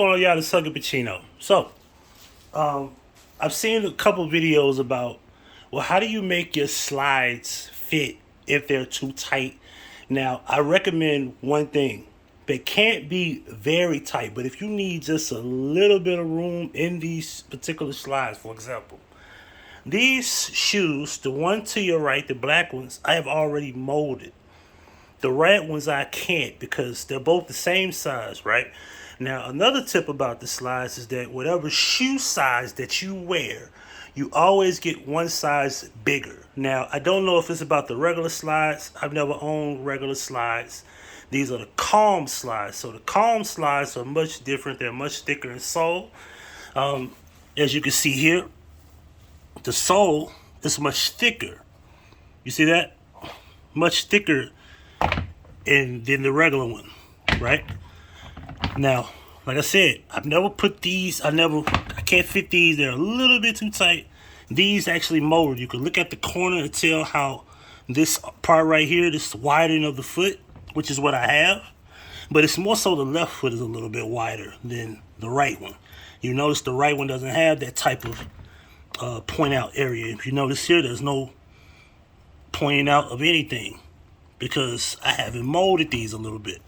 going on, y'all? It's Huggie Pacino. So, I've seen a couple videos about, well, how do you make your slides fit if they're too tight? Now, I recommend one thing. They can't be very tight, but if you need just a little bit of room in these particular slides, for example, these shoes, the one to your right, the black ones, I have already molded. The red ones I can't because they're both the same size, right? Now, another tip about the slides is that whatever shoe size that you wear, you always get one size bigger. Now, I don't know if it's about the regular slides. I've never owned regular slides. These are the calm slides. So the calm slides are much different. They're much thicker in sole. As you can see here, the sole is much thicker. You see that? Much thicker than the regular one, right? Now, like I said, I've never put these, I can't fit these. They're a little bit too tight. These actually molded. You can look at the corner and tell how this part right here, this widening of the foot, which is what I have, but it's more so the left foot is a little bit wider than the right one. You notice the right one doesn't have that type of point out area. If you notice here, there's no pointing out of anything because I haven't molded these a little bit.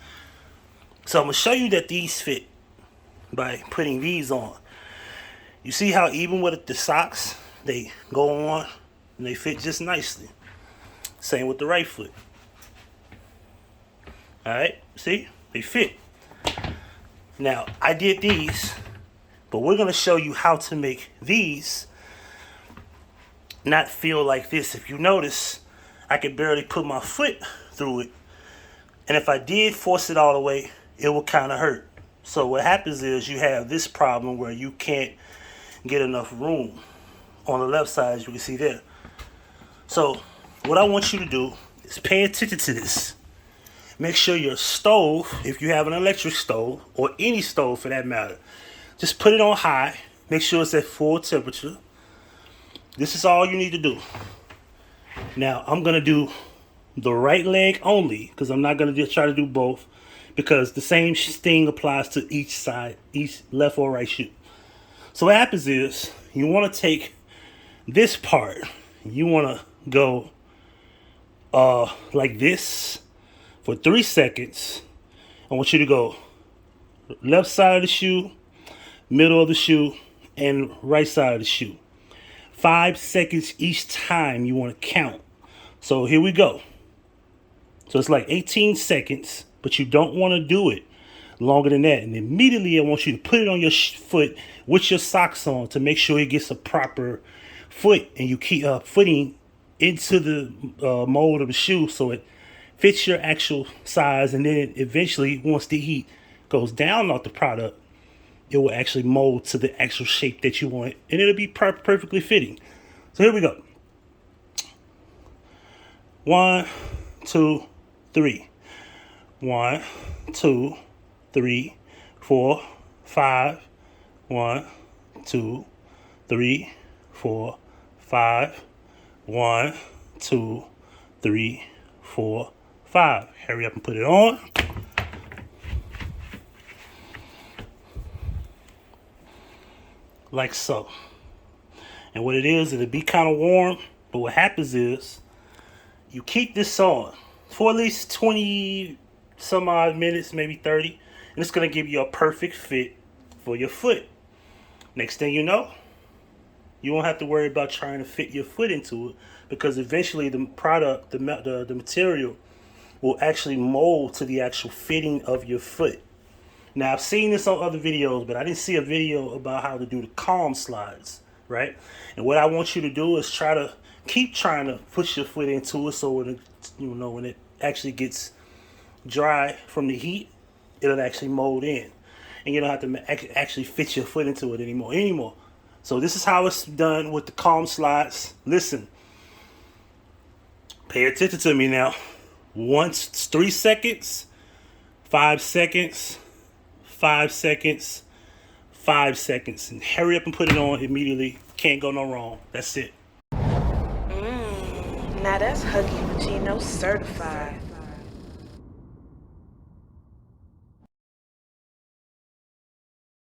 So I'm going to show you that these fit by putting these on. You see how even with the socks, they go on and they fit just nicely. Same with the right foot. Alright, see? They fit. Now, I did these, but we're going to show you how to make these not feel like this. If you notice, I could barely put my foot through it. And if I did force it all the way, it will kind of hurt. So what happens is you have this problem where you can't get enough room on the left side, as you can see there. So what I want you to do is pay attention to this. Make sure your stove, if you have an electric stove, or any stove for that matter, just put it on high. Make sure it's at full temperature. This is all you need to do. Now, I'm going to do the right leg only, because I'm not going to just try to do both, because the same thing applies to each side, each left or right shoe. So what happens is, you want to take this part, you want to go like this for 3 seconds. I want you to go left side of the shoe, middle of the shoe, and right side of the shoe. 5 seconds each time you want to count. So here we go. So it's like 18 seconds, but you don't want to do it longer than that. And immediately I want you to put it on your foot with your socks on to make sure it gets a proper foot, and you keep footing into the mold of the shoe so it fits your actual size. And then eventually, once the heat goes down off the product, it will actually mold to the actual shape that you want, and it'll be perfectly fitting. So here we go. 1, 2, 3. 1, 2, 3, 4, 5. 1, 2, 3, 4, 5. 1, 2, 3, 4, 5. Hurry up and put it on. Like so. And what it is, it'll be kind of warm, but what happens is you keep this on for at least 20 some odd minutes, maybe 30, and it's going to give you a perfect fit for your foot. Next thing you know, you won't have to worry about trying to fit your foot into it, because eventually the product, the material will actually mold to the actual fitting of your foot. Now, I've seen this on other videos, but I didn't see a video about how to do the calm slides, right? And what I want you to do is keep trying to push your foot into it, so when it, when it actually gets dry from the heat, it'll actually mold in, and you don't have to actually fit your foot into it anymore. So this is how it's done with the calm slides. Listen, pay attention to me now. Once it's 3 seconds, 5 seconds, 5 seconds, 5 seconds, and hurry up and put it on immediately. Can't go no wrong. That's it. Now that's Huggie Pacino certified.